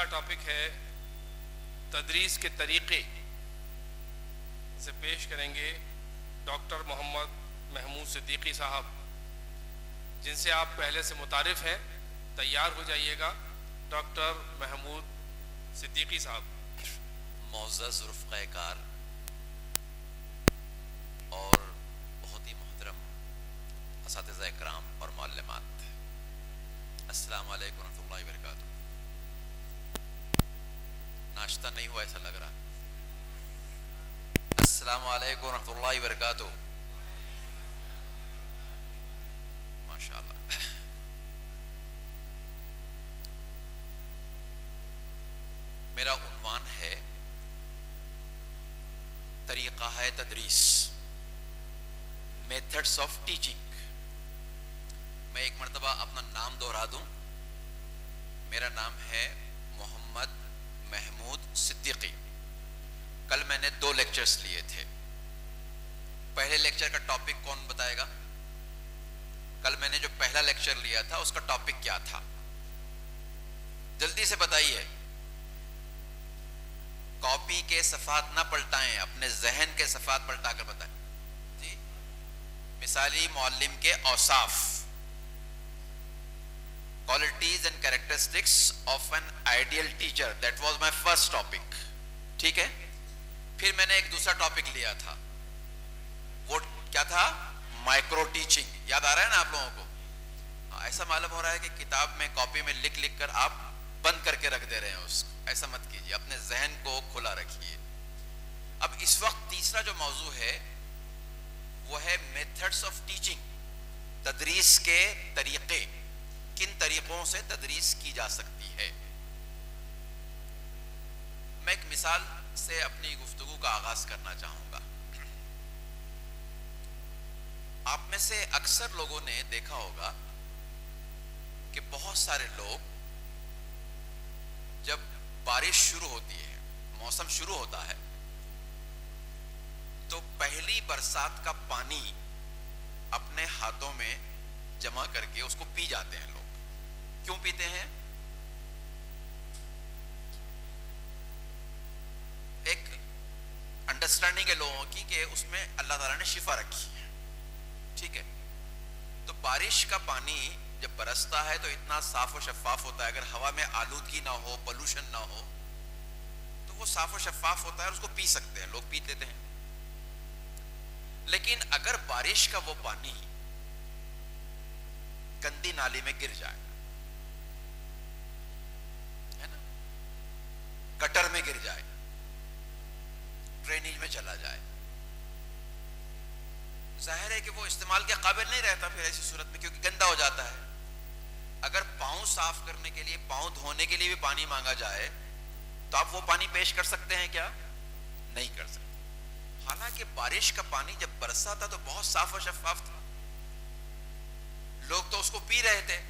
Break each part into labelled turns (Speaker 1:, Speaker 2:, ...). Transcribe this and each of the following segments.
Speaker 1: اگلا ٹاپک ہے تدریس کے طریقے سے پیش کریں گے ڈاکٹر محمد محمود صدیقی صاحب، جن سے آپ پہلے سے متعارف ہیں۔ تیار ہو جائیے گا ڈاکٹر محمود صدیقی صاحب۔
Speaker 2: معزز رفقۂ کار اور بہت ہی محترم اساتذہ اکرام اور معلمات، السلام علیکم ورحمۃ اللہ وبرکاتہ۔ ناشتہ نہیں ہوا ایسا لگ رہا۔ السلام علیکم ورحمۃ اللہ وبرکاتہ۔ ماشاء اللہ۔ میرا عنوان ہے طریقہ ہے تدریس، میتھڈس آف ٹیچنگ۔ میں ایک مرتبہ اپنا نام دہرا دوں، میرا نام ہے محمد محمود صدیقی۔ کل میں نے 2 لیکچرز لیے تھے۔ پہلے لیکچر کا ٹاپک کون بتائے گا؟ کل میں نے جو پہلا لیکچر لیا تھا اس کا ٹاپک کیا تھا؟ جلدی سے بتائیے۔ کاپی کے صفحات نہ پلٹائیں، اپنے ذہن کے صفحات پلٹا کر بتائیں۔ جی، مثالی معلم کے اوصاف، qualities and characteristics of an ideal teacher. That was my first topic. ٹھیک ہے؟ پھر میں نے ایک دوسرا ٹاپک لیا تھا، وہ کیا تھا؟ Micro teaching. یاد آ رہا ہے نا آپ لوگوں کو؟ ایسا معلوم ہو رہا ہے کہ کتاب میں کاپی میں لکھ لکھ کر آپ بند کر کے رکھ دے رہے ہیں اس کو۔ ایسا مت کیجیے، اپنے ذہن کو کھلا رکھیے۔ اب اس وقت تیسرا جو موضوع ہے وہ ہے میتھڈس آف ٹیچنگ، تدریس کے طریقے، کن طریقوں سے تدریس کی جا سکتی ہے۔ میں ایک مثال سے اپنی گفتگو کا آغاز کرنا چاہوں گا۔ آپ میں سے اکثر لوگوں نے دیکھا ہوگا کہ بہت سارے لوگ جب بارش شروع ہوتی ہے، موسم شروع ہوتا ہے، تو پہلی برسات کا پانی اپنے ہاتھوں میں جمع کر کے اس کو پی جاتے ہیں۔ لوگ کیوں پیتے ہیں؟ ایک انڈرسٹینڈنگ ہے لوگوں کی کہ اس میں اللہ تعالیٰ نے شفا رکھی ہے، ٹھیک ہے؟ تو بارش کا پانی جب برستا ہے تو اتنا صاف و شفاف ہوتا ہے، اگر ہوا میں آلودگی نہ ہو، پولوشن نہ ہو، تو وہ صاف و شفاف ہوتا ہے اور اس کو پی سکتے ہیں، لوگ پی لیتے ہیں۔ لیکن اگر بارش کا وہ پانی گندی نالی میں گر جائے، ہے نا، گٹر میں گر جائے، ڈرینیج میں چلا جائے، ظاہر ہے کہ وہ استعمال کے قابل نہیں رہتا پھر ایسی صورت میں، کیونکہ گندا ہو جاتا ہے۔ اگر پاؤں صاف کرنے کے لیے، پاؤں دھونے کے لیے بھی پانی مانگا جائے تو آپ وہ پانی پیش کر سکتے ہیں کیا؟ نہیں کر سکتے۔ حالانکہ بارش کا پانی جب برسا تھا تو بہت صاف و شفاف تھا، لوگ تو اس کو پی رہے تھے،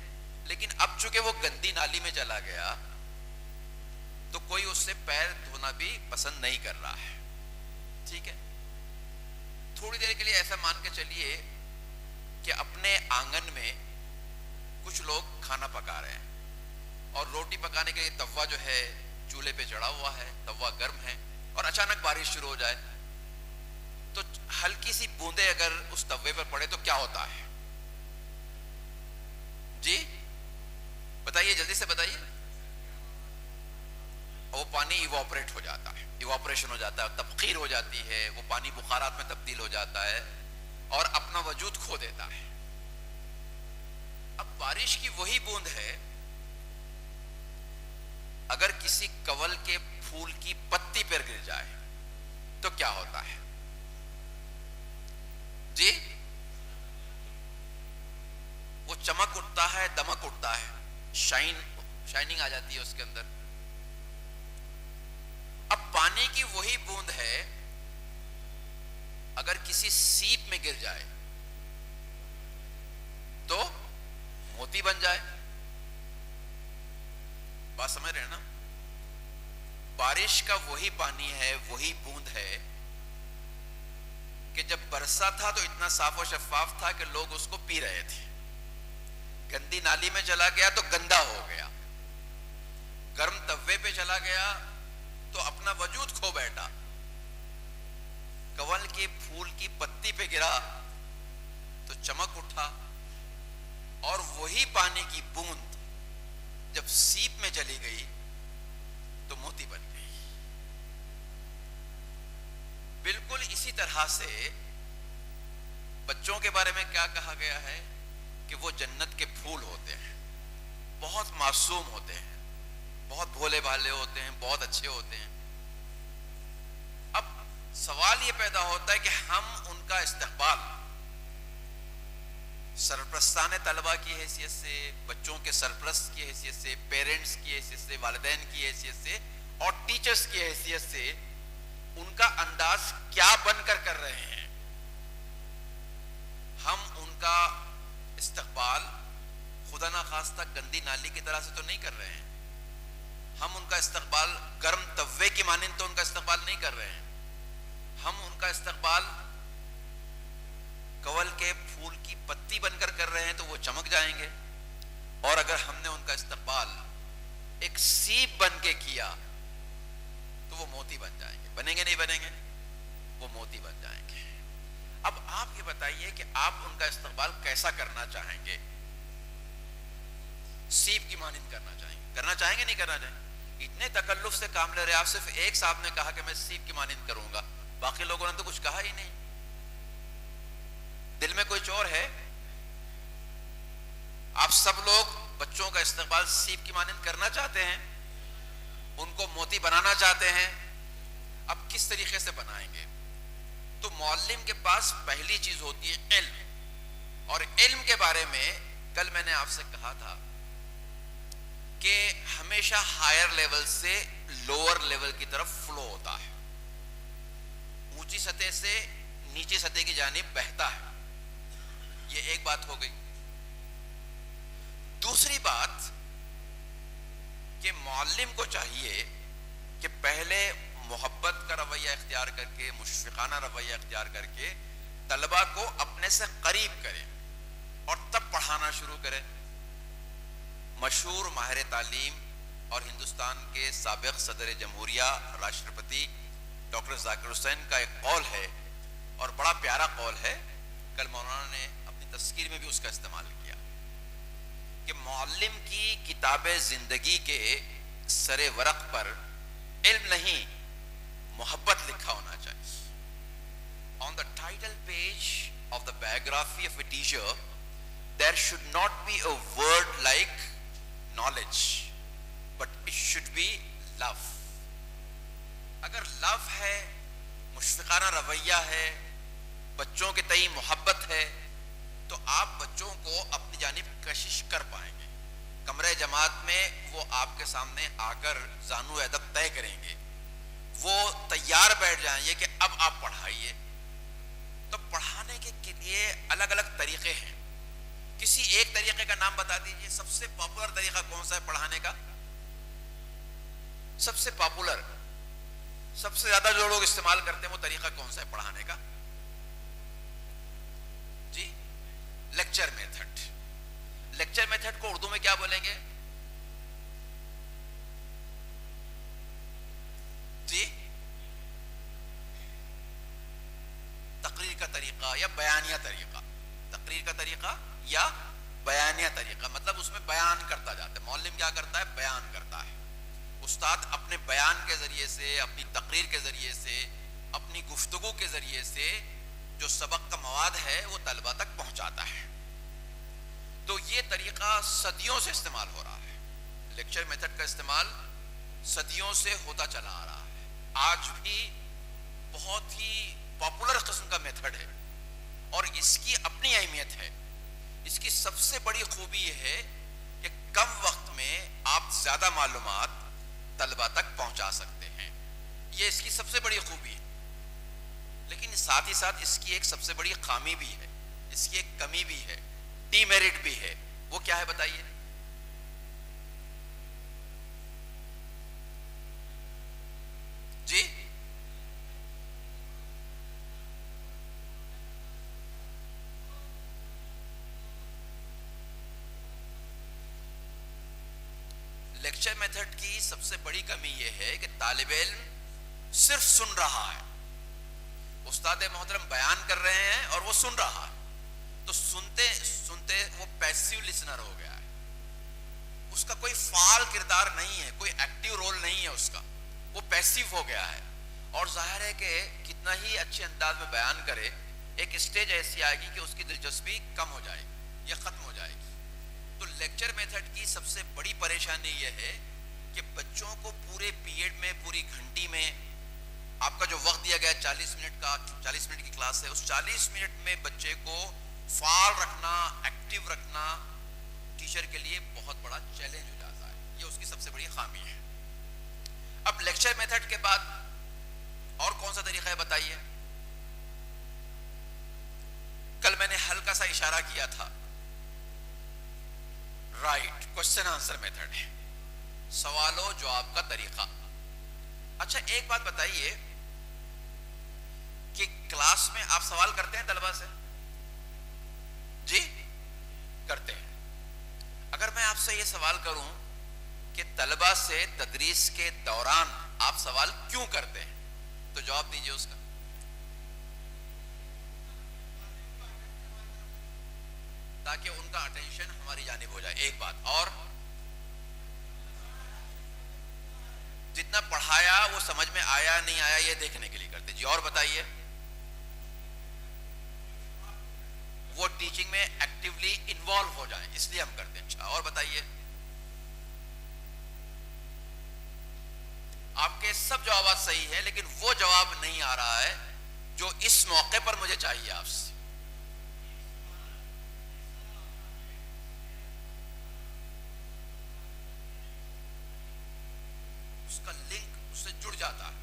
Speaker 2: لیکن اب چونکہ وہ گندی نالی میں چلا گیا تو کوئی اس سے پیر دھونا بھی پسند نہیں کر رہا ہے، ٹھیک ہے؟ تھوڑی دیر کے لیے ایسا مان کے چلیے کہ اپنے آنگن میں کچھ لوگ کھانا پکا رہے ہیں اور روٹی پکانے کے لیے توا جو ہے چولہے پہ چڑھا ہوا ہے، توا گرم ہے، اور اچانک بارش شروع ہو جائے تو ہلکی سی بوندیں اگر اس توے پر پڑے تو کیا ہوتا ہے؟ جی بتائیے، جلدی سے بتائیے۔ وہ پانی ایواپریٹ ہو جاتا ہے، ایواپریشن ہو جاتا ہے، تبخیر ہو جاتی ہے، وہ پانی بخارات میں تبدیل ہو جاتا ہے اور اپنا وجود کھو دیتا ہے۔ اب بارش کی وہی بوند ہے، اگر کسی کنول کے پھول کی پتی پر گر جائے تو کیا ہوتا ہے؟ جی وہ چمک اٹھتا ہے، دمک اٹھتا ہے، شائننگ آ جاتی ہے اس کے اندر۔ اب پانی کی وہی بوند ہے، اگر کسی سیپ میں گر جائے تو موتی بن جائے۔ بات سمجھ رہے ہیں نا؟ بارش کا وہی پانی ہے، وہی بوند ہے کہ جب برسا تھا تو اتنا صاف و شفاف تھا کہ لوگ اس کو پی رہے تھے، گندی نالی میں چلا گیا تو گندا ہو گیا، گرم توے پہ چلا گیا تو اپنا وجود کھو بیٹھا، کنول کے پھول کی پتی پہ گرا تو چمک اٹھا، اور وہی پانی کی بوند جب سیپ میں چلی گئی تو موتی بن گئی۔ بالکل اسی طرح سے بچوں کے بارے میں کیا کہا گیا ہے کہ وہ جنت کے پھول ہوتے ہیں، بہت معصوم ہوتے ہیں، بہت بھولے بھالے ہوتے ہیں، بہت اچھے ہوتے ہیں۔ اب سوال یہ پیدا ہوتا ہے کہ ہم ان کا استقبال سرپرستان طلبہ کی حیثیت سے، بچوں کے سرپرست کی حیثیت سے، پیرنٹس کی حیثیت سے، والدین کی حیثیت سے اور ٹیچرز کی حیثیت سے ان کا انداز کیا بن کر رہے ہیں؟ ہم ان کا استقبال خدا نخواستہ گندی نالی کی طرح سے تو نہیں کر رہے ہیں، ہم ان کا استقبال گرم توے کی مانند تو ان کا استقبال نہیں کر رہے ہیں، ہم ان کا استقبال کنول کے پھول کی پتی بن کر رہے ہیں تو وہ چمک جائیں گے، اور اگر ہم نے ان کا استقبال ایک سیپ بن کے کیا تو وہ موتی بن جائیں گے۔ بنیں گے نہیں بنیں گے؟ وہ موتی بن جائیں گے۔ اب آپ یہ بتائیے کہ آپ ان کا استقبال کیسا کرنا چاہیں گے؟ سیپ کی مانند کرنا چاہیں گے نہیں کرنا چاہیں گے؟ اتنے تکلف سے کام لے رہے، آپ صرف ایک صاحب نے کہا کہ میں سیپ کی مانند کروں گا، باقی لوگوں نے تو کچھ کہا ہی نہیں۔ دل میں کوئی چور ہے؟ آپ سب لوگ بچوں کا استقبال سیپ کی مانند کرنا چاہتے ہیں، ان کو موتی بنانا چاہتے ہیں۔ اب کس طریقے سے بنائیں گے؟ تو معلم کے پاس پہلی چیز ہوتی ہے علم، اور علم کے بارے میں کل میں نے آپ سے کہا تھا کہ ہمیشہ ہائر لیول سے لوور لیول کی طرف فلو ہوتا ہے، اونچی سطح سے نیچی سطح کی جانب بہتا ہے۔ یہ ایک بات ہو گئی۔ دوسری بات کہ معلم کو چاہیے کہ پہلے محبت کا رویہ اختیار کر کے، مشفقانہ رویہ اختیار کر کے طلبہ کو اپنے سے قریب کرے اور تب پڑھانا شروع کرے۔ مشہور ماہر تعلیم اور ہندوستان کے سابق صدر جمہوریہ راشٹرپتی ڈاکٹر ذاکر حسین کا ایک قول ہے، اور بڑا پیارا قول ہے، کل مولانا نے اپنی تذکیر میں بھی اس کا استعمال کیا، کہ معلم کی کتاب زندگی کے سر ورق پر علم نہیں، محبت لکھا ہونا چاہیے۔ On the title page of the biography of a teacher, there should not be a word like knowledge, but it should be love. اگر love ہے، مشفقانہ رویہ ہے، بچوں کے تئیں محبت ہے، تو آپ بچوں کو اپنی جانب کشش کر پائیں گے۔ کمرہ جماعت میں وہ آپ کے سامنے آ کر زانو ادب طے کریں گے، وہ تیار بیٹھ جائیں گے کہ اب آپ پڑھائیے۔ تو پڑھانے کے لیے الگ الگ طریقے ہیں، کسی ایک طریقے کا نام بتا دیجئے۔ سب سے پاپولر طریقہ کون سا ہے پڑھانے کا؟ سب سے پاپولر، سب سے زیادہ جو لوگ استعمال کرتے ہیں وہ طریقہ کون سا ہے پڑھانے کا؟ جی، لیکچر میتھڈ۔ لیکچر میتھڈ کو اردو میں کیا بولیں گے؟ جی، تقریر کا طریقہ یا بیانیہ طریقہ۔ تقریر کا طریقہ یا بیانیہ طریقہ، مطلب اس میں بیان کرتا جاتا ہے۔ معلم کیا کرتا ہے؟ بیان کرتا ہے۔ استاد اپنے بیان کے ذریعے سے، اپنی تقریر کے ذریعے سے، اپنی گفتگو کے ذریعے سے جو سبق کا مواد ہے وہ طلبہ تک پہنچاتا ہے۔ تو یہ طریقہ صدیوں سے استعمال ہو رہا ہے۔ لیکچر میتھڈ کا استعمال صدیوں سے ہوتا چلا آ رہا ہے، آج بھی بہت ہی پاپولر قسم کا میتھڈ ہے، اور اس کی اپنی اہمیت ہے۔ اس کی سب سے بڑی خوبی یہ ہے کہ کم وقت میں آپ زیادہ معلومات طلبہ تک پہنچا سکتے ہیں، یہ اس کی سب سے بڑی خوبی ہے۔ لیکن ساتھ ہی ساتھ اس کی ایک سب سے بڑی خامی بھی ہے، اس کی ایک کمی بھی ہے، ڈی میرٹ بھی ہے۔ وہ کیا ہے بتائیے؟ جی، لیکچر میتھڈ کی سب سے بڑی کمی یہ ہے کہ طالب علم صرف سن رہا ہے. استاد محترم بیان کر رہے ہیں اور وہ سن رہا ہے, تو سنتے سنتے وہ پیسیو لسنر ہو گیا ہے. اس کا کوئی فعال کردار نہیں ہے, کوئی ایکٹیو رول نہیں ہے اس کا, وہ پیسیو ہو گیا ہے. اور ظاہر ہے کہ کتنا ہی اچھے انداز میں بیان کرے, ایک اسٹیج ایسی آئے گی کہ اس کی دلچسپی کم ہو جائے گی یا ختم ہو جائے گی. تو لیکچر میتھڈ کی سب سے بڑی پریشانی یہ ہے کہ بچوں کو پورے پیریڈ میں, پوری گھنٹی میں, آپ کا جو وقت دیا گیا 40 منٹ کا, 40 منٹ کی کلاس ہے, اس 40 منٹ میں بچے کو فعال رکھنا, ایکٹیو رکھنا ٹیچر کے لیے بہت بڑا چیلنج ہو جاتا ہے. یہ اس کی سب سے بڑی خامی ہے. اب لیکچر میتھڈ کے بعد اور کون سا طریقہ ہے بتائیے؟ کل میں نے ہلکا سا اشارہ کیا تھا, رائٹ کوشچن آنسر میتھڈ ہے, سوال و جواب کا طریقہ. اچھا ایک بات بتائیے کہ کلاس میں آپ سوال کرتے ہیں طلبہ سے؟ جی کرتے ہیں. اگر میں آپ سے یہ سوال کروں کہ طلبہ سے تدریس کے دوران آپ سوال کیوں کرتے ہیں, تو جواب دیجیے اس کا. تاکہ ان کا اٹینشن ہماری جانب ہو جائے, ایک بات. اور جتنا پڑھایا وہ سمجھ میں آیا نہیں آیا یہ دیکھنے کے لیے کرتے. جی اور بتائیے. وہ ٹیچنگ میں ایکٹیولی انوالو ہو جائیں اس لیے ہم کرتے ہیں. اچھا اور بتائیے. آپ کے سب جوابات صحیح ہیں, لیکن وہ جواب نہیں آ رہا ہے جو اس موقع پر مجھے چاہیے آپ سے. اس کا لنک اس سے جڑ جاتا ہے.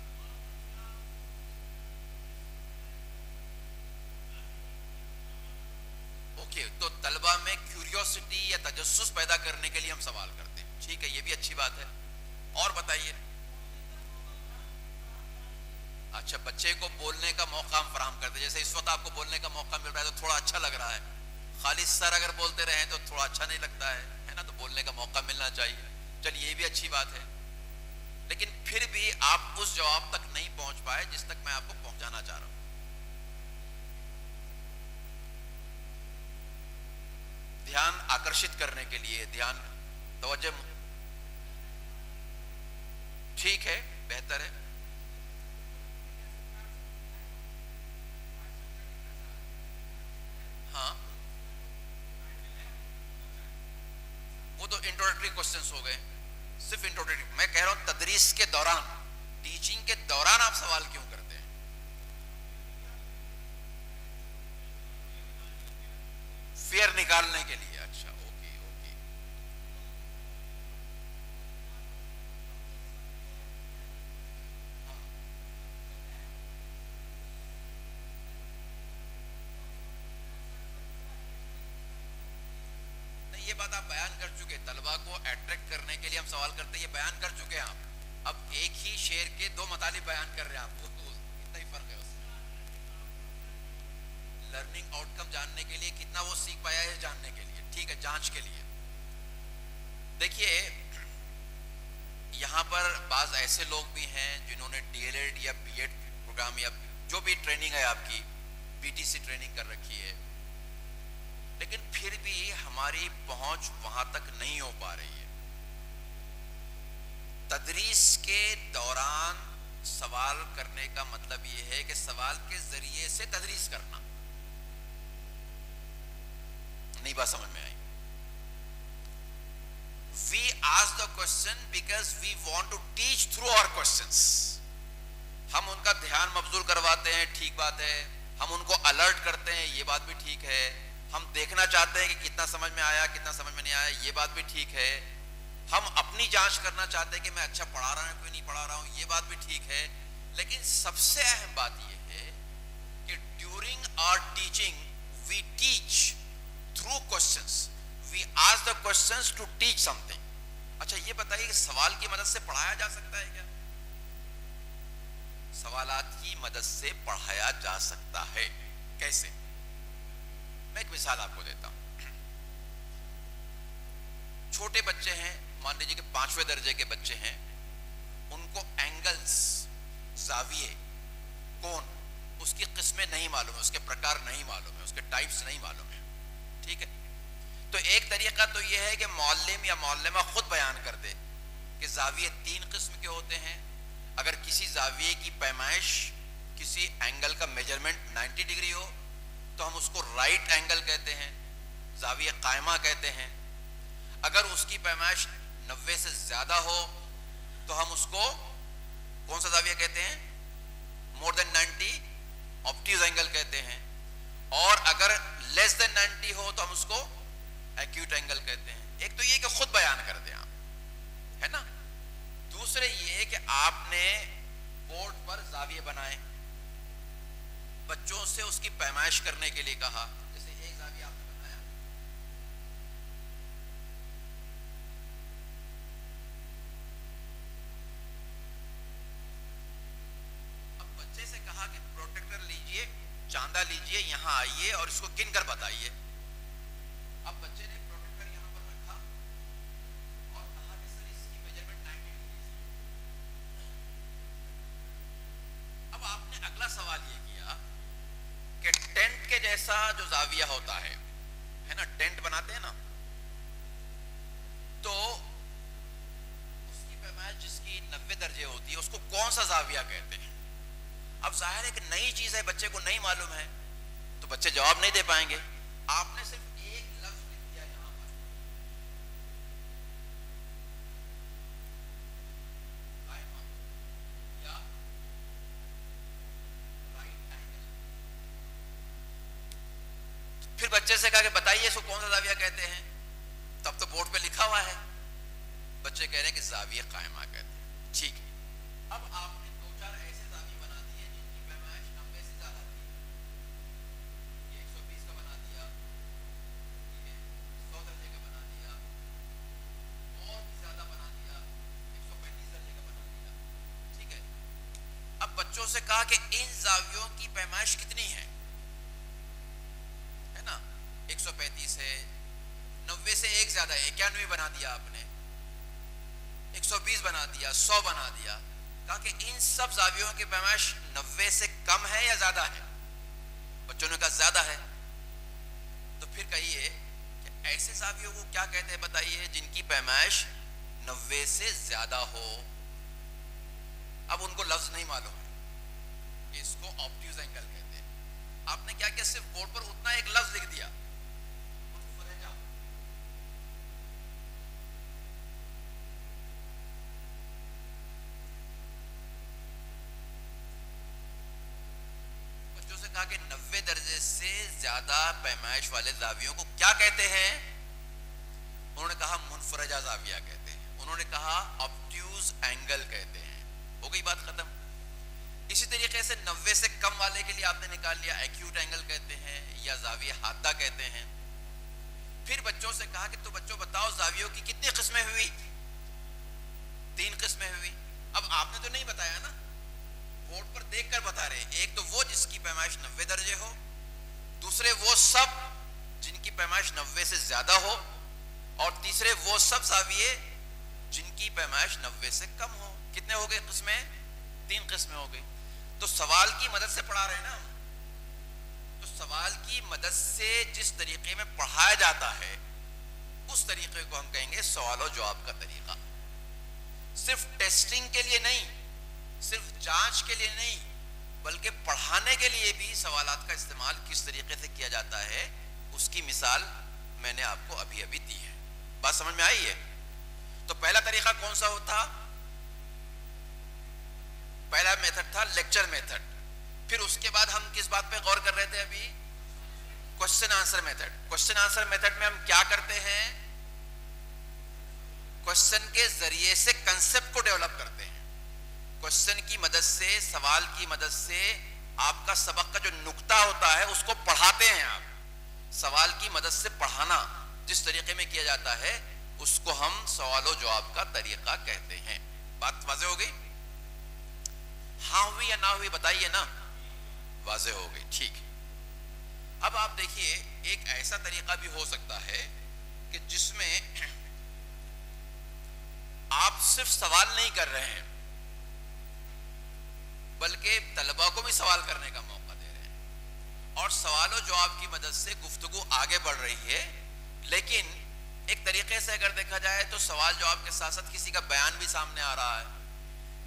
Speaker 2: اوکے, تو طلبہ میں کیوریوسٹی یا تجسس پیدا کرنے کے لیے ہم سوال کرتے ہیں. ٹھیک ہے, یہ بھی اچھی بات ہے. اور بتائیے. اچھا بچے کو بولنے کا موقع ہم فراہم کرتے ہیں, جیسے اس وقت آپ کو بولنے کا موقع مل رہا ہے تو تھوڑا اچھا لگ رہا ہے. خالی سر اگر بولتے رہیں تو تھوڑا اچھا نہیں لگتا ہے نا, تو بولنے کا موقع ملنا چاہیے. چلیے یہ بھی اچھی بات ہے. لیکن پھر بھی آپ اس جواب تک نہیں پہنچ پائے جس تک میں آپ کو پہنچانا چاہ رہا ہوں. دھیان آکرشت کرنے کے لیے, دھیان توجہ, ٹھیک ہے, بہتر ہے. ہاں وہ تو انٹروڈکٹری کوسچنس ہو گئے, صرف انٹروڈکٹری. میں کہہ رہا ہوں تدریس کے دوران, ٹیچنگ کے دوران آپ سوال کیوں کرتے ہیں؟ فیئر نکالنے کے لیے. اچھا اوکے اوکے. نہیں یہ بات آپ بیان کر چکے, طلبہ کو اٹریکٹ کرنے کے لیے ہم سوال کرتے ہیں, یہ بیان کر چکے ہیں آپ. اب ایک ہی شعر کے دو مطالب بیان کر رہے ہیں آپ کو, تو کتنا ہی فرق ہے اس میں. لرننگ آؤٹ کم جاننے کے لیے کتنا وہ سیکھ پایا ہے جاننے کے لیے, ٹھیک ہے, جانچ کے لیے. دیکھیے یہاں پر بعض ایسے لوگ بھی ہیں جنہوں نے ڈی ایل ایڈ یا بی ایڈ پروگرام یا جو بھی ٹریننگ ہے آپ کی, بی ٹی سی ٹریننگ کر رکھی ہے, لیکن پھر بھی ہماری پہنچ وہاں تک نہیں ہو پا رہی ہے. تدریس کے دوران سوال کرنے کا مطلب یہ ہے کہ سوال کے ذریعے سے تدریس کرنا. نہیں بات سمجھ میں آئی؟ We ask the question because we want to teach through our questions. ہم ان کا دھیان مبذول کرواتے ہیں, ٹھیک بات ہے. ہم ان کو الرٹ کرتے ہیں, یہ بات بھی ٹھیک ہے. ہم دیکھنا چاہتے ہیں کہ کتنا سمجھ میں آیا, کتنا سمجھ میں نہیں آیا, یہ بات بھی ٹھیک ہے. ہم اپنی جانچ کرنا چاہتے ہیں کہ میں اچھا پڑھا رہا ہوں کہ نہیں پڑھا رہا ہوں, یہ بات بھی ٹھیک ہے. لیکن سب سے اہم بات یہ ہے کہ during our teaching we teach through questions. We ask the questions to teach something. اچھا یہ بتائیے کہ سوال کی مدد سے پڑھایا جا سکتا ہے کیا؟ سوالات کی مدد سے پڑھایا جا سکتا ہے. کیسے؟ میں ایک مثال آپ کو دیتا ہوں. چھوٹے بچے ہیں, مان لیجیے کہ 5ویں درجے کے بچے ہیں، ان کو اینگلز، زاویے، کون، اس کی قسمیں نہیں معلوم ہے، اس کے پرکار نہیں معلوم ہے، اس کے ٹائپس نہیں معلوم ہے، ٹھیک ہے؟ تو ایک طریقہ تو یہ ہے کہ معلم یا معلمہ خود بیان کر دے کہ زاویے 3 قسم کے ہوتے ہیں. اگر کسی زاویے کی پیمائش، کسی اینگل کا میجرمنٹ 90 ڈگری ہو تو ہم اس کو رائٹ اینگل کہتے ہیں، زاویہ قائمہ کہتے ہیں. اگر اس کی پیمائش 90 سے زیادہ ہو تو ہم اس کو کون سا زاویہ کہتے ہیں؟ مور دین 90 آبٹیوز اینگل کہتے ہیں. اور اگر لیس دین 90 ہو تو ہم اس کو ایکیوٹ اینگل کہتے ہیں. ایک تو یہ کہ خود بیان کر دیں آپ، ہے نا. دوسرے یہ کہ آپ نے بورڈ پر زاویے بنائے، بچوں سے اس کی پیمائش کرنے کے لیے کہا. جیسے ایک زاویہ آپ نے بنایا، اب بچے سے کہا کہ پروٹیکٹر لیجئے، چاندہ لیجئے، یہاں آئیے اور اس کو گن کر بتائیے. اب بچے نے پروٹیکٹر یہاں پر رکھا اور کہا کہ سر اس کی میجرمنٹ 90 ڈگری. اب آپ نے اگلا سوال یہ کیا کہ ٹینٹ کے جیسا جو زاویہ ہوتا ہے نا، ٹینٹ بناتے ہیں نا، تو اس کی پیمائش جس کی 90 درجے ہوتی ہے اس کو کون سا زاویہ کہتے ہیں؟ اب ظاہر ہے کہ نئی چیز ہے، بچے کو نہیں معلوم ہے تو بچے جواب نہیں دے پائیں گے. آپ نے صرف ایک لفظ لکھ دیا یہاں پر، قائمہ یا رائٹ اینگل. پھر بچے سے کہا کہ بتائیے اس کو کون سا زاویہ کہتے ہیں. تب تو بورڈ پہ لکھا ہوا ہے، بچے کہہ رہے ہیں کہ زاویہ قائمہ کہتے ہیں. ٹھیک ہے، اب آپ نے 2-4 ایسے زاویے بنا دیے جن کی پیمائش 90 سے زیادہ تھی. یہ 120 کا بنا دیا، ٹھیک ہے، 100 درجے کا بنا دیا، اور بھی زیادہ بنا دیا، 135 درجے کا بنا دیا. ٹھیک ہے، اب بچوں سے کہا کہ ان زاویوں کی پیمائش کتنی ہے نا، 135 ہے، 90 سے ایک زیادہ ہے، 91 بنا دیا آپ نے، 120 بنا دیا، 100 بنا دیا. کہا کہ ان سب زاویوں کی پیمائش 90 سے کم ہے یا زیادہ ہے؟ بچوں نے کہا زیادہ ہے. تو پھر کہیے کہ ایسے زاویوں کو کیا کہتے ہیں بتائیے جن کی پیمائش 90 سے زیادہ ہو. اب ان کو لفظ نہیں معلوم ہے، اس کو آبٹیوز اینگل کہتے ہیں. آپ نے کیا کیا؟ صرف بورڈ پر اتنا ایک لفظ لکھ دیا، کہا کہ 90 درجے سے زیادہ پیمائش والے زاویوں کو کیا کہتے ہیں؟ انہوں نے کہا منفرجہ زاویہ کہتے ہیں. انہوں نے کہا آبٹیوز اینگل کہتے ہیں. ہو گئی بات ختم. اسی طریقے سے 90 سے کم والے کے لیے آپ نے نکال لیا ایکیوٹ اینگل کہتے ہیں یا زاویہ حادہ کہتے ہیں. پھر بچوں سے کہا کہ تو بچوں بتاؤ زاویوں کی کتنی قسمیں ہوئی؟ 3 قسمیں ہوئی. اب آپ نے تو نہیں بتایا نا، بورڈ پر دیکھ کر بتا رہے ہیں. ایک تو وہ جس کی پیمائش 90 درجے ہو، دوسرے وہ سب جن کی پیمائش 90 سے زیادہ ہو، اور تیسرے وہ سب زاویے جن کی پیمائش 90 سے کم ہو. کتنے ہو گئے قسمیں؟ 3 قسمیں ہو گئی. تو سوال کی مدد سے پڑھا رہے ہیں نا، تو سوال کی مدد سے جس طریقے میں پڑھایا جاتا ہے اس طریقے کو ہم کہیں گے سوال و جواب کا طریقہ. صرف ٹیسٹنگ کے لیے نہیں، صرف جانچ کے لیے نہیں، بلکہ پڑھانے کے لیے بھی سوالات کا استعمال کس طریقے سے کیا جاتا ہے اس کی مثال میں نے آپ کو ابھی ابھی دی ہے. بات سمجھ میں آئی ہے؟ تو پہلا طریقہ کون سا ہوتا؟ پہلا میتھڈ تھا لیکچر میتھڈ. پھر اس کے بعد ہم کس بات پہ غور کر رہے تھے ابھی؟ Question answer method. Question answer method میں ہم کیا کرتے ہیں؟ کوشچن کے ذریعے سے کنسپٹ کو ڈیولپ کرتے ہیں. کوشچن کی مدد سے، سوال کی مدد سے آپ کا سبق کا جو نقطہ ہوتا ہے اس کو پڑھاتے ہیں آپ. سوال کی مدد سے پڑھانا جس طریقے میں کیا جاتا ہے اس کو ہم سوال و جواب کا طریقہ کہتے ہیں. بات واضح ہو گئی؟ ہاں ہوئی یا نہ ہوئی بتائیے نا. واضح ہو گئی، ٹھیک ہے. اب آپ دیکھیے ایک ایسا طریقہ بھی ہو سکتا ہے کہ جس میں آپ صرف سوال نہیں کر رہے ہیں بلکہ طلباء کو بھی سوال کرنے کا موقع دے رہے ہیں، اور سوال و جواب کی مدد سے گفتگو آگے بڑھ رہی ہے. لیکن ایک طریقے سے اگر دیکھا جائے تو سوال جواب کے ساتھ ساتھ کسی کا بیان بھی سامنے آ رہا ہے،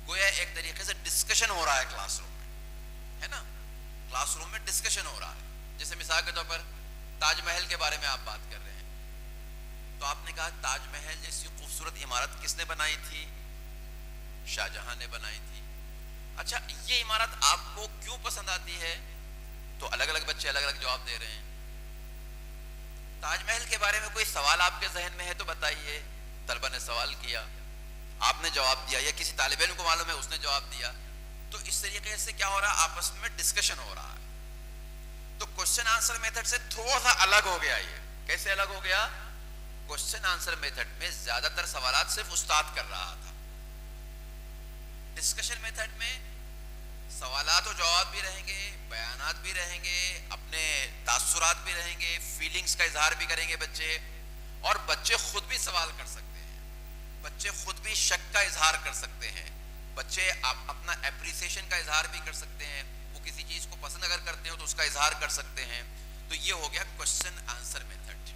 Speaker 2: گویا ایک طریقے سے ڈسکشن ہو رہا ہے کلاس روم میں، ہے نا؟ کلاس روم میں ڈسکشن ہو رہا ہے. جیسے مثال کے طور پر تاج محل کے بارے میں آپ بات کر رہے ہیں، تو آپ نے کہا تاج محل جیسی خوبصورت عمارت کس نے بنائی تھی؟ شاہ جہاں نے بنائی تھی. اچھا، یہ عمارت آپ کو کیوں پسند آتی ہے؟ تو الگ الگ بچے الگ الگ جواب دے رہے ہیں. تاج محل کے بارے میں کوئی سوال آپ کے ذہن میں ہے تو بتائیے. طلبہ نے سوال کیا، آپ نے جواب دیا، یا کسی طالب علم کو معلوم ہے اس نے جواب دیا. تو اس طریقے سے کیا ہو رہا ہے؟ آپس میں ڈسکشن ہو رہا ہے. تو کوشچن آنسر میتھڈ سے تھوڑا سا الگ ہو گیا. یہ کیسے الگ ہو گیا؟ کوشچن آنسر میتھڈ میں زیادہ تر سوالات صرف استاد کر رہا تھا. ڈسکشن میتھڈ میں سوالات و جواب بھی رہیں گے، بیانات بھی رہیں گے، اپنے تاثرات بھی رہیں گے، فیلنگز کا اظہار بھی کریں گے بچے، اور بچے خود بھی سوال کر سکتے ہیں، بچے خود بھی شک کا اظہار کر سکتے ہیں، بچے اپنا اپریسیشن کا اظہار بھی کر سکتے ہیں. وہ کسی چیز کو پسند اگر کرتے ہو تو اس کا اظہار کر سکتے ہیں. تو یہ ہو گیا question answer method,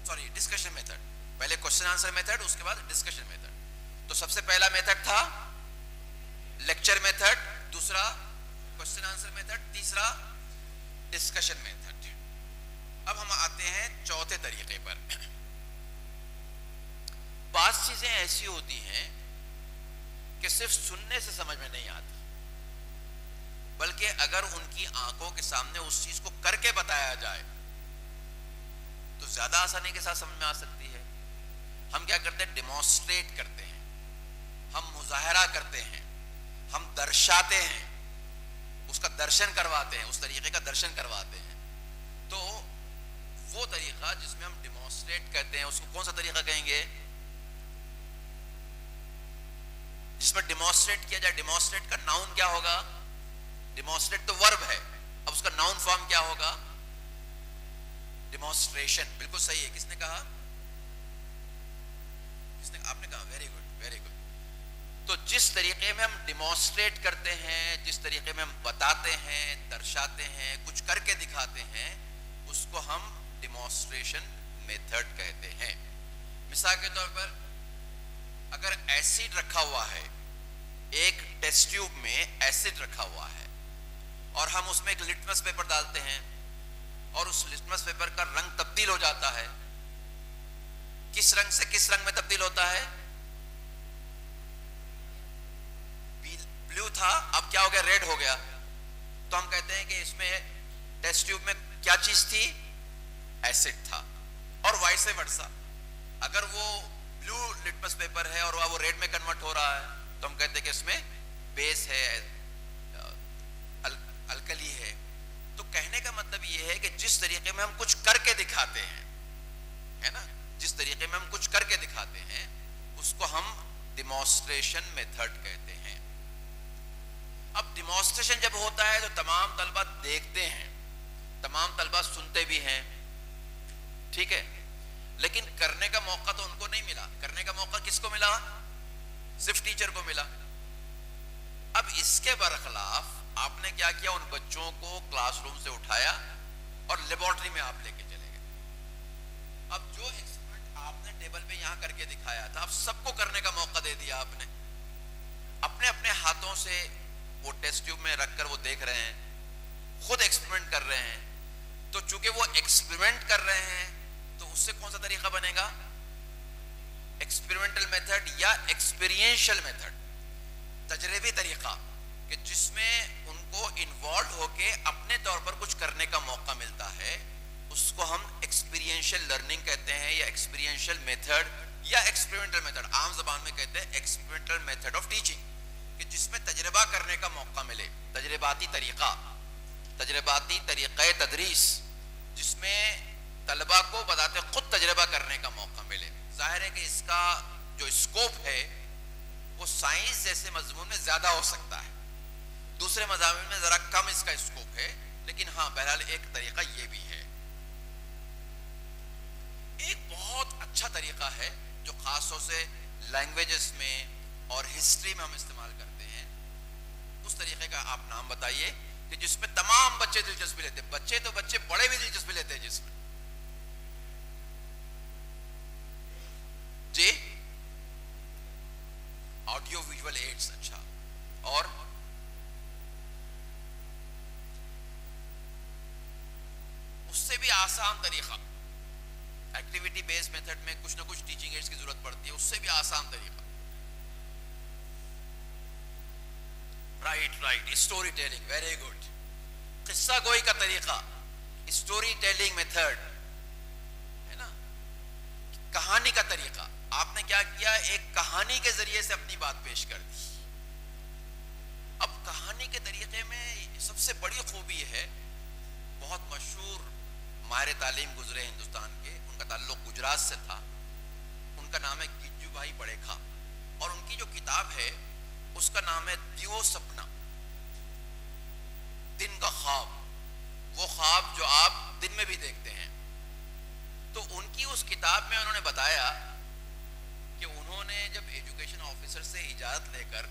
Speaker 2: sorry discussion method. پہلے کوشچن آنسر میتھڈ، اس کے بعد ڈسکشن میتھڈ. تو سب سے پہلا میتھڈ تھا لیکچر میتھڈ، دوسرا کوشچن آنسر میتھڈ، تیسرا ڈسکشن میتھڈ. اب ہم آتے ہیں چوتھے طریقے پر. بعض چیزیں ایسی ہوتی ہیں کہ صرف سننے سے سمجھ میں نہیں آتی، بلکہ اگر ان کی آنکھوں کے سامنے اس چیز کو کر کے بتایا جائے تو زیادہ آسانی کے ساتھ سمجھ میں آ سکتی ہے. ہم کیا کرتے ہیں؟ ڈیمونسٹریٹ کرتے ہیں، ہم مظاہرہ کرتے ہیں، ہم درشاتے ہیں، اس کا درشن کرواتے ہیں، اس طریقے کا درشن کرواتے ہیں. تو وہ طریقہ جس میں ہم ڈیمونسٹریٹ کرتے ہیں، اس کو کون سا طریقہ کہیں گے؟ جس میں ڈیمونسٹریٹ کیا جائے. ڈیمونسٹریٹ کا ناؤن کیا ہوگا؟ ڈیمونسٹریٹ تو ورب ہے، اب اس کا ناؤن فارم کیا ہوگا؟ ڈیمونسٹریشن. بالکل صحیح ہے. کس نے کہا؟ آپ نے کہا. Very good, very good. تو جس طریقے میں ہم ڈیمونسٹریٹ کرتے ہیں، جس طریقے میں ہم بتاتے ہیں، درشاتے ہیں، کچھ کر کے دکھاتے ہیں، اس کو ہم ڈیمونسٹریشن میتھڈ کہتے ہیں. مثال کے طور پر اگر ایسڈ رکھا ہوا ہے، ایک ٹیسٹ ٹیوب میں ایسڈ رکھا ہوا ہے، اور ہم اس میں ایک لٹمس پیپر ڈالتے ہیں، اور اس لٹمس پیپر کا رنگ تبدیل ہو جاتا ہے. کس رنگ سے کس رنگ میں تبدیل ہوتا ہے؟ بلو تھا، اب کیا ہو گیا؟ ریڈ ہو گیا. تو ہم کہتے ہیں کہ اس میں ٹیسٹ ٹیوب میں کیا چیز تھی؟ ایسڈ تھا. اور وائس ورسا، اگر وہ بلو لٹمس پیپر ہے اور وہ ریڈ میں کنورٹ ہو رہا ہے تو ہم کہتے ہیں کہ اس میں بیس ہے، الکلی ہے. تو کہنے کا مطلب یہ ہے کہ جس طریقے میں ہم کچھ کر کے دکھاتے ہیں، ہے نا، جس طریقے میں ہم کچھ کر کے دکھاتے ہیں اس کو ہم ڈیمونسٹریشن میتھڈ کہتے ہیں. اب ڈیمونسٹریشن جب ہوتا ہے تو تمام طلبہ دیکھتے ہیں، تمام طلبہ سنتے بھی ہیں، ٹھیک ہے، لیکن کرنے کا موقع تو ان کو نہیں ملا. کرنے کا موقع کس کو ملا؟ صرف ٹیچر کو ملا. اب اس کے برخلاف آپ نے کیا کیا؟ ان بچوں کو کلاس روم سے اٹھایا اور لیبورٹری میں آپ لے کے چلے گئے. اب جو ایکسپیریمنٹ آپ نے ٹیبل پہ یہاں کر کے دکھایا تھا، اب سب کو کرنے کا موقع دے دیا آپ نے. اپنے اپنے ہاتھوں سے وہ ٹیسٹ ٹیوب میں رکھ کر وہ دیکھ رہے ہیں، خود ایکسپیریمنٹ کر رہے ہیں. تو چونکہ وہ ایکسپیریمنٹ کر رہے ہیں تو اس سے کون سا طریقہ بنے گا؟ ایکسپیریمنٹل میتھڈ یا ایکسپیرینشل میتھڈ، تجربی طریقہ، کہ جس میں ان کو انوالو ہو کے اپنے طور پر کچھ کرنے کا موقع ملتا ہے. اس کو ہم ایکسپیرینشل لرننگ کہتے ہیں، یا ایکسپیرینشل میتھڈ، یا ایکسپیریمنٹل میتھڈ. عام زبان میں کہتے ہیں ایکسپیریمنٹل میتھڈ آف ٹیچنگ، کہ جس میں تجربہ کرنے کا موقع ملے. تجرباتی طریقہ، تجرباتی طریقہ تدریس، جس میں طلبہ کو بذات خود تجربہ کرنے کا موقع ملے. ظاہر ہے کہ اس کا جو اسکوپ ہے وہ سائنس جیسے مضمون میں زیادہ ہو سکتا ہے، دوسرے مضامین میں ذرا کم اس کا اسکوپ ہے، لیکن ہاں بہرحال ایک طریقہ یہ بھی ہے. ایک بہت اچھا طریقہ ہے جو خاص طور سے لینگویجز میں اور ہسٹری میں ہم استعمال کرتے ہیں. اس طریقے کا آپ نام بتائیے کہ جس میں تمام بچے دلچسپی لیتے ہیں. بچے تو بچے، بڑے بھی دلچسپی لیتے ہیں جس میں. جی آڈیو ویژول ایڈس. اچھا، اور اس سے بھی آسان طریقہ، ایکٹیویٹی بیس میتھڈ میں کچھ نہ کچھ ٹیچنگ ایڈس کی ضرورت پڑتی ہے، اس سے بھی آسان طریقہ. Right, story telling, very good. قصہ گوئی کا طریقہ، اسٹوری ٹیلنگ میتھڈ ہے نا. کہانی کا طریقہ، آپ نے کیا کیا؟ ایک کہانی کے ذریعے سے اپنی بات پیش کر دی. اب کہانی کے طریقے میں سب سے بڑی خوبی یہ ہے، بہت مشہور ماہر تعلیم گزرے ہندوستان کے، ان کا تعلق گجرات سے تھا. ان کا نام ہے گجو بھائی بڑیکھا، اور ان کی جو کتاب ہے اس کا نام ہے دیو سپنا، دن کا خواب. وہ خواب جو آپ دن میں بھی دیکھتے ہیں. تو ان کی اس کتاب میں انہوں نے بتایا کہ انہوں نے جب ایجوکیشن آفیسر سے اجازت لے کر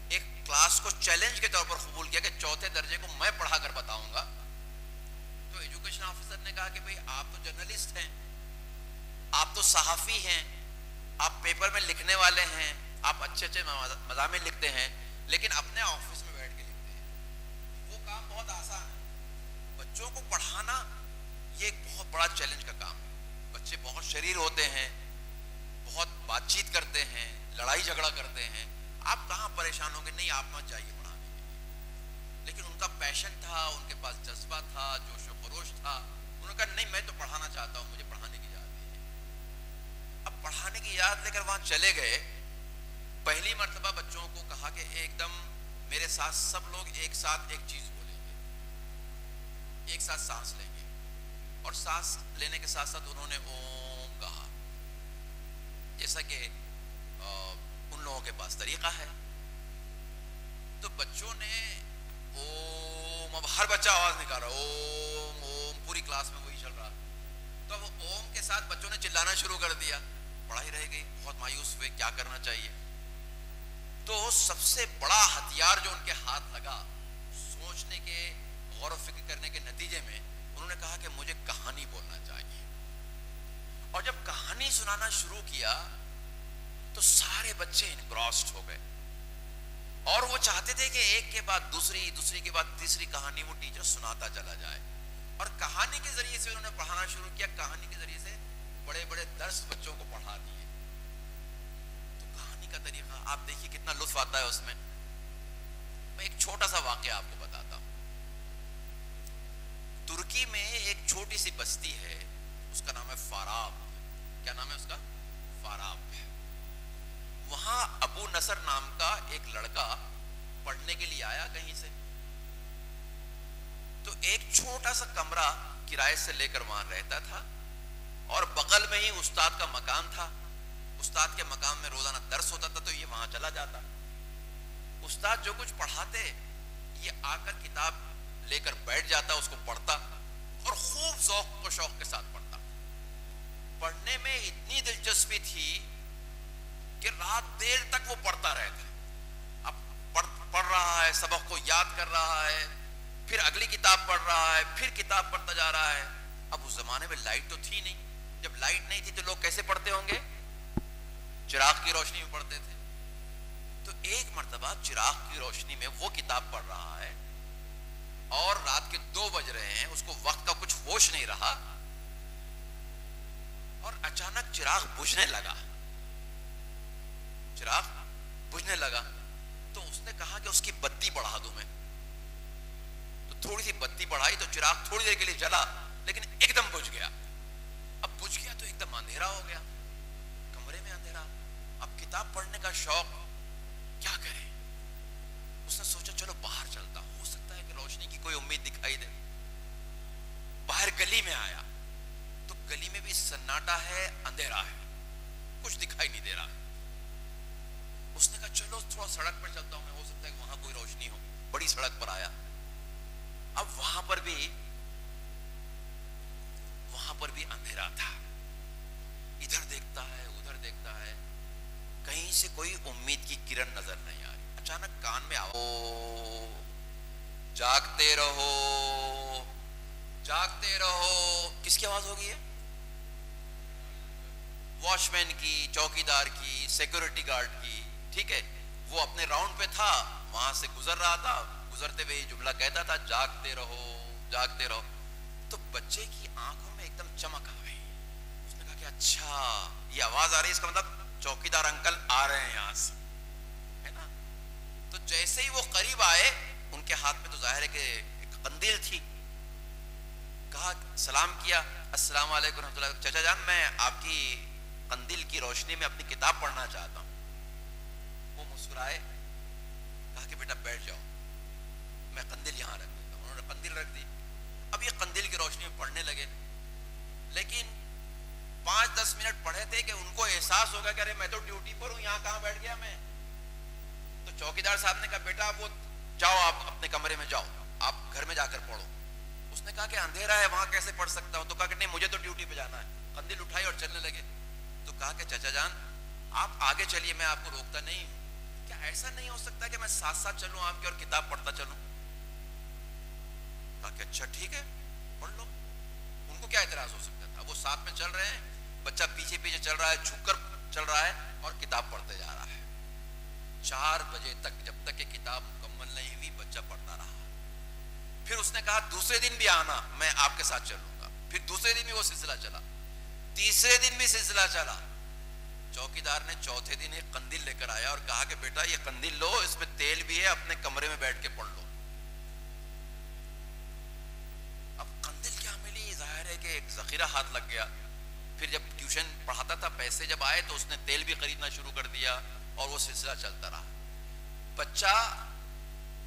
Speaker 2: ایک کلاس کو چیلنج کے طور پر قبول کیا کہ چوتھے درجے کو میں پڑھا کر بتاؤں گا، تو ایجوکیشن آفیسر نے کہا کہ بھئی آپ تو جرنلسٹ ہیں، آپ تو صحافی ہیں، آپ پیپر میں لکھنے والے ہیں، آپ اچھے مضامین لکھتے ہیں، لیکن اپنے آفس میں بیٹھ کے لکھتے ہیں. وہ کام بہت آسان ہے. بچوں کو پڑھانا یہ ایک بہت بڑا چیلنج کا کام ہے. بچے بہت شریر ہوتے ہیں، بہت بات چیت کرتے ہیں، لڑائی جھگڑا کرتے ہیں. آپ کہاں پریشان ہوں گے؟ نہیں، آپ مت جائیے پڑھانے کے لیے. لیکن ان کا پیشن تھا، ان کے پاس جذبہ تھا، جوش و خروش تھا. انہوں نے کہا نہیں، میں تو پڑھانا چاہتا ہوں، مجھے پڑھانے کی اجازت دیجیے. اب پڑھانے کی اجازت لے کر وہاں چلے گئے. پہلی مرتبہ بچوں کو کہا کہ ایک دم میرے ساتھ سب لوگ ایک ساتھ ایک چیز بولیں گے، ایک ساتھ سانس لیں گے. اور سانس لینے کے ساتھ ساتھ انہوں نے اوم کہا، جیسا کہ ان لوگوں کے پاس طریقہ ہے. تو بچوں نے اوم، اب ہر بچہ آواز نکال رہا، اوم اوم، پوری کلاس میں وہی چل رہا. تو اب اوم کے ساتھ بچوں نے چلانا شروع کر دیا. پڑھائی رہ گئی. بہت مایوس ہوئے، کیا کرنا چاہیے. تو سب سے بڑا ہتھیار جو ان کے ہاتھ لگا سوچنے کے، غور و فکر کرنے کے نتیجے میں، انہوں نے کہا کہ مجھے کہانی بولنا چاہیے. اور جب کہانی سنانا شروع کیا تو سارے بچے انگراسڈ ہو گئے، اور وہ چاہتے تھے کہ ایک کے بعد دوسری، دوسری کے بعد تیسری کہانی وہ ٹیچر سناتا چلا جائے. اور کہانی کے ذریعے سے انہوں نے پڑھانا شروع کیا. کہانی کے ذریعے سے بڑے بڑے درس بچوں کو پڑھا دیے. کا طریقہ آپ دیکھیے کتنا لطف آتا ہے اس میں. میں ایک چھوٹا سا واقعہ آپ کو بتاتا ہوں. ترکی میں ایک چھوٹی سی بستی ہے، اس کا نام ہے فاراب. کیا نام ہے اس کا؟ فاراب. وہاں ابو نصر نام کا ایک لڑکا پڑھنے کے لیے آیا کہیں سے. تو ایک چھوٹا سا کمرہ کرائے سے لے کر وہاں رہتا تھا، اور بغل میں ہی استاد کا مکان تھا. استاد کے مقام میں روزانہ درس ہوتا تھا تو یہ وہاں چلا جاتا. استاد جو کچھ پڑھاتے یہ آ کر کتاب لے کر بیٹھ جاتا، اس کو پڑھتا، اور خوب ذوق و شوق کے ساتھ پڑھتا. پڑھنے میں اتنی دلچسپی تھی کہ رات دیر تک وہ پڑھتا رہتا. اب پڑھ رہا ہے، سبق کو یاد کر رہا ہے، پھر اگلی کتاب پڑھ رہا ہے، پھر کتاب پڑھتا جا رہا ہے. اب اس زمانے میں لائٹ تو تھی نہیں. جب لائٹ نہیں تھی تو لوگ کیسے پڑھتے ہوں گے؟ چراغ کی روشنی میں پڑھتے تھے. تو ایک مرتبہ چراغ کی روشنی میں وہ کتاب پڑھ رہا ہے، اور رات کے 2 بج رہے ہیں، اس کو وقت کا کچھ ہوش نہیں رہا، اور اچانک چراغ بجھنے لگا. چراغ بجھنے لگا تو اس نے کہا کہ اس کی بتی بڑھا دوں میں. تو تھوڑی سی بتی بڑھائی تو چراغ تھوڑی دیر کے لیے جلا، لیکن ایک دم بجھ گیا. اب بجھ گیا تو ایک دم اندھیرا ہو گیا، کمرے میں اندھیرا. اب کتاب پڑھنے کا شوق، کیا کرے؟ اس نے سوچا چلو باہر چلتا ہوں، ہو سکتا ہے کہ روشنی کی کوئی امید دکھائی دے. باہر گلی میں آیا تو گلی میں بھی سناٹا ہے، اندھیرا ہے، کچھ دکھائی نہیں دے رہا. اس نے کہا چلو تھوڑا سڑک پر چلتا ہوں، ہو سکتا ہے کہ وہاں کوئی روشنی ہو. بڑی سڑک پر آیا. اب وہاں پر بھی اندھیرا تھا. امید کی کرن نظر نہیں آ رہی. اچانک کان میں جاگتے رہو جاگتے رہو. کس کی آواز ہوگی ہے؟ واچ مین کی, چوکیدار کی, سیکورٹی گارڈ کی. ٹھیک ہے, وہ اپنے راؤنڈ پہ تھا, وہاں سے گزر رہا تھا, گزرتے ہوئے یہ جملہ کہتا تھا جاگتے رہو جاگتے رہو. تو بچے کی آنکھوں میں ایک دم چمک آ گئی. اس نے کہا کہ اچھا یہ آواز آ رہی ہے, اس کا مطلب چوکیدار انکل آ رہے ہیں یہاں سے, ہے نا. تو جیسے ہی وہ قریب آئے, ان کے ہاتھ میں تو ظاہر ہے کہ ایک قندیل تھی. کہا, سلام کیا, السلام علیکم رحمۃ اللہ. چچا جان میں آپ کی قندیل کی روشنی میں اپنی کتاب پڑھنا چاہتا ہوں. وہ مسکرائے, کہا کہ بیٹا بیٹھ جاؤ, میں قندیل یہاں رکھ دیتا ہوں. انہوں نے قندیل رکھ دی. اب یہ قندیل کی روشنی میں پڑھنے لگے, لیکن 5-10 منٹ پڑھے تھے کہ ان کو احساس ہوگا کہ ارے میں تو ڈیوٹی پر ہوں, یہاں کہاں بیٹھ گیا میں. تو چوکیدار صاحب نے کہا بیٹا وہ جاؤ, آپ اپنے کمرے میں جاؤ, آپ گھر میں جا کر پڑھو. اس نے کہا کہ اندھیرا ہے, وہاں کیسے پڑھ سکتا ہوں. تو کہا کہ نہیں, مجھے تو ڈیوٹی پہ جانا ہے. قندیل اٹھائی اور چلنے لگے. تو کہا کہ چچا جان آپ آگے چلیے, میں آپ کو روکتا نہیں ہوں. کیا ایسا نہیں ہو سکتا کہ میں ساتھ ساتھ چلوں آپ کے اور کتاب پڑھتا چلوں؟ کہا کہ اچھا ٹھیک ہے پڑھ لو. ان کو کیا اعتراض ہو سکتا تھا, وہ ساتھ میں چل رہے ہیں, بچہ پیچھے پیچھے چل رہا ہے, جھک کر چل رہا ہے اور کتاب پڑھتے جا رہا ہے. 4 بجے تک, جب تک کہ کتاب مکمل نہیں ہوئی, بچہ پڑھتا رہا. پھر اس نے کہا دوسرے دن بھی آنا, میں آپ کے ساتھ چلوں گا. پھر دوسرے دن بھی وہ سلسلہ چلا, تیسرے دن بھی سلسلہ چلا. چوکیدار نے چوتھے دن ایک قندیل لے کر آیا اور کہا کہ بیٹا یہ قندیل لو, اس میں تیل بھی ہے, اپنے کمرے میں بیٹھ کے پڑھ لو. اب قندیل کیا ملی, ظاہر ہے کہ ایک ذخیرہ ہاتھ لگ گیا. پھر جب ٹیوشن پڑھاتا تھا, پیسے جب آئے تو اس نے تیل بھی خریدنا شروع کر دیا اور وہ سلسلہ چلتا رہا. بچہ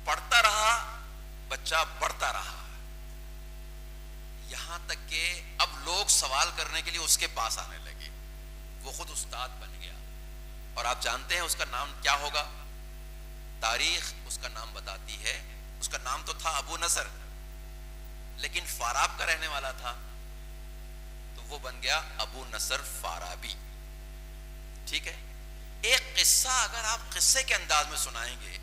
Speaker 2: پڑھتا رہا, بچہ بڑھتا رہا, یہاں تک کہ اب لوگ سوال کرنے کے لیے اس کے پاس آنے لگے. وہ خود استاد بن گیا. اور آپ جانتے ہیں اس کا نام کیا ہوگا؟ تاریخ اس کا نام بتاتی ہے. اس کا نام تو تھا ابو نصر, لیکن فاراب کا رہنے والا تھا, تو وہ بن گیا ابو نصر فارابی. ٹھیک ہے. ایک قصہ اگر آپ قصے کے انداز میں سنائیں گے,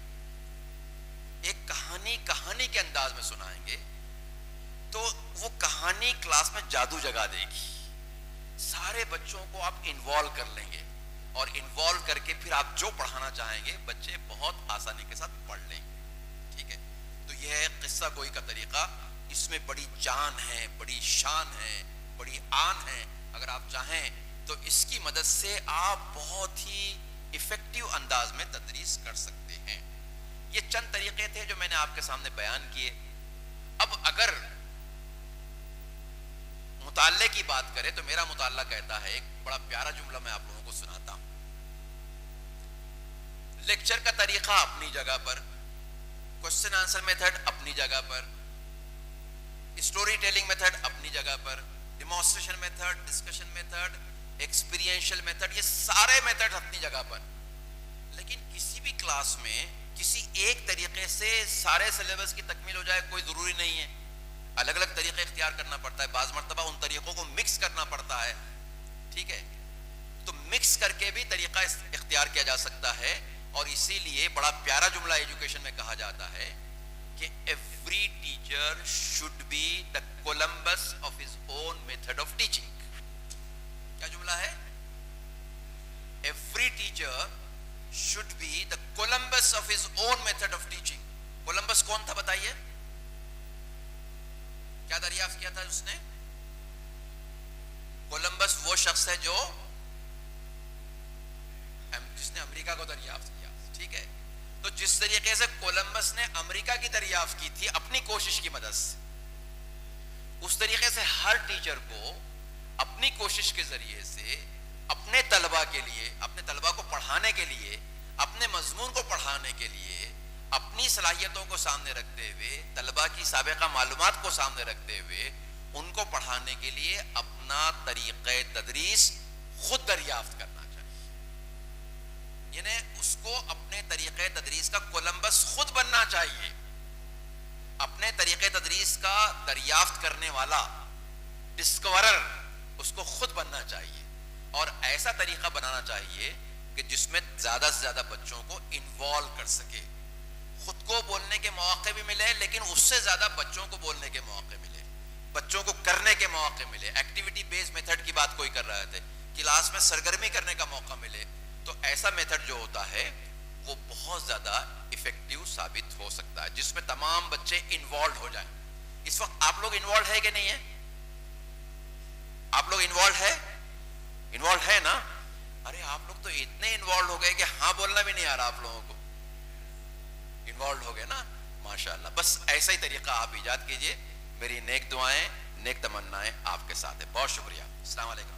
Speaker 2: ایک کہانی کے انداز میں سنائیں گے, تو وہ کہانی کلاس میں جادو جگا دے گی. سارے بچوں کو آپ انوالو کر لیں گے, اور انوالو کر کے پھر آپ جو پڑھانا چاہیں گے بچے بہت آسانی کے ساتھ پڑھ لیں گے. ٹھیک ہے. تو یہ ہے قصہ گوئی کا طریقہ. اس میں بڑی جان ہے, بڑی شان ہے, بڑی آن ہے. اگر آپ چاہیں تو اس کی مدد سے آپ بہت ہی افیکٹو انداز میں تدریس کر سکتے ہیں. یہ چند طریقے تھے جو میں نے آپ کے سامنے بیان کیے. اب اگر مطالعے کی بات کریں تو میرا مطالعہ کہتا ہے, ایک بڑا پیارا جملہ میں آپ لوگوں کو سناتا ہوں. لیکچر کا طریقہ اپنی جگہ پر, کوسچن آنسر میتھڈ اپنی جگہ پر, اسٹوری ٹیلنگ میتھڈ اپنی جگہ پر, demonstration method, discussion method, experiential method, یہ سارے میتھڈ اپنی جگہ پر. لیکن کسی بھی کلاس میں کسی ایک طریقے سے سارے سلیبس کی تکمیل ہو جائے کوئی ضروری نہیں ہے. الگ الگ طریقے اختیار کرنا پڑتا ہے. بعض مرتبہ ان طریقوں کو مکس کرنا پڑتا ہے. ٹھیک ہے. تو مکس کر کے بھی طریقہ اختیار کیا جا سکتا ہے. اور اسی لیے بڑا پیارا جملہ ایجوکیشن میں کہا جاتا ہے کہ every teacher should be the Columbus of his own method of teaching. کیا جملہ ہے؟ Every teacher should be the Columbus of his own method of teaching. Columbus کون تھا بتائیے؟ کیا دریافت کیا تھا اس نے؟ کولمبس وہ شخص ہے جو جس نے امریکہ کو دریافت کیا. ٹھیک ہے. تو جس طریقے سے کولمبس نے امریکہ کی دریافت کی تھی اپنی کوشش کی مدد سے, اس طریقے سے ہر ٹیچر کو اپنی کوشش کے ذریعے سے اپنے طلباء کے لیے, اپنے طلباء کو پڑھانے کے لیے, اپنے مضمون کو پڑھانے کے لیے, اپنی صلاحیتوں کو سامنے رکھتے ہوئے, طلباء کی سابقہ معلومات کو سامنے رکھتے ہوئے, ان کو پڑھانے کے لیے اپنا طریقہ تدریس خود دریافت کرنا چاہیے. یعنی اس کو اپنے طریقہ تدریس کا کولمبس خود بننا چاہیے. اپنے طریقہ تدریس کا دریافت کرنے والا, ڈسکورر, اس کو خود بننا چاہیے. اور ایسا طریقہ بنانا چاہیے کہ جس میں زیادہ سے زیادہ بچوں کو انوالو کر سکے، خود کو بولنے کے مواقع بھی ملے لیکن اس سے زیادہ بچوں کو بولنے کے مواقع ملے، بچوں کو کرنے کے مواقع ملے. ایکٹیویٹی بیس میتھڈ کی بات کوئی کر رہے تھے، کلاس میں سرگرمی کرنے کا موقع ملے، تو ایسا میتھڈ جو ہوتا ہے وہ بہت زیادہ افیکٹو ثابت ہو سکتا ہے جس میں تمام بچے انوالوڈ ہو جائیں. اس وقت آپ لوگ انوالوڈ ہے کہ نہیں ہے؟ آپ لوگ انوالوڈ ہے نا؟ ارے آپ لوگ تو اتنے انوالوڈ ہو گئے کہ ہاں بولنا بھی نہیں آ رہا آپ لوگوں کو. انوالوڈ ہو گئے نا، ماشاءاللہ. بس ایسا ہی طریقہ آپ ایجاد کیجئے. میری نیک دعائیں، نیک تمنائیں آپ کے ساتھ ہیں. بہت شکریہ. السلام علیکم.